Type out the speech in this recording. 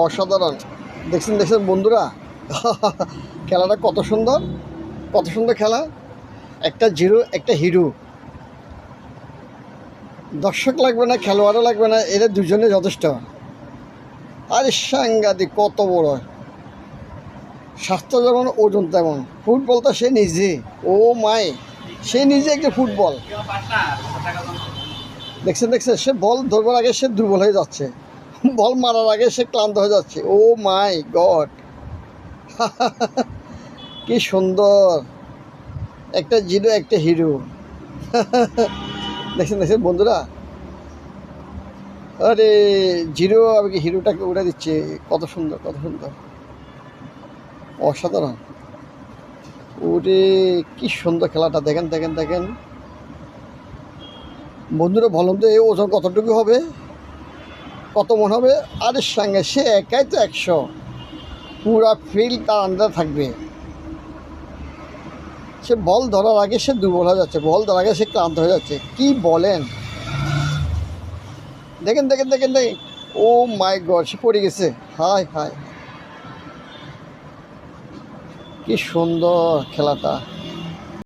অসাধারণ। দেখছেন দেখছেন বন্ধুরা, খেলাটা কত সুন্দর, কত সুন্দর খেলা। একটা জিরো একটা হিরো, দর্শক লাগবে না, খেলোয়াড়ও লাগবে না, এরা দুজনে যথেষ্ট। আরে সাংঘাতিক, কত বড় স্বাস্থ্য যেমন ওজন তেমন। ফুটবলটা সে নিজে, ও মাই, সে নিজে একটা ফুটবল। দেখছেন দেখছেন, সে বল ধরবার আগে সে দুর্বল হয়ে যাচ্ছে, বল মারার আগে সে ক্লান্ত হয়ে যাচ্ছে। ও মাই গড, কি সুন্দর, একটা জিরো একটা হিরো। দেখছেন দেখছেন বন্ধুরা, আরে জিরো আমি কি হিরোটাকে উড়ে দিচ্ছে, কত সুন্দর কত সুন্দর, অসাধারণ। ওরে কি সুন্দর খেলাটা, দেখেন দেখেন দেখেন বন্ধুরা, বলুন তো এই ওজন কতটুকু হবে, কত মন হবে? আরে সঙ্গে সে একাই তো 100, পুরা ফিল্ড তার আন্ডার থাকবে। সে বল ধরার আগে সে দুর্বল হয়ে যাচ্ছে, বল ধরার আগে সে ক্লান্ত হয়ে যাচ্ছে, কি বলেন? দেখেন দেখেন দেখেন দেখেন, ও মাই গড, সে পড়ে গেছে। হায় হায়, কি সুন্দর খেলাটা।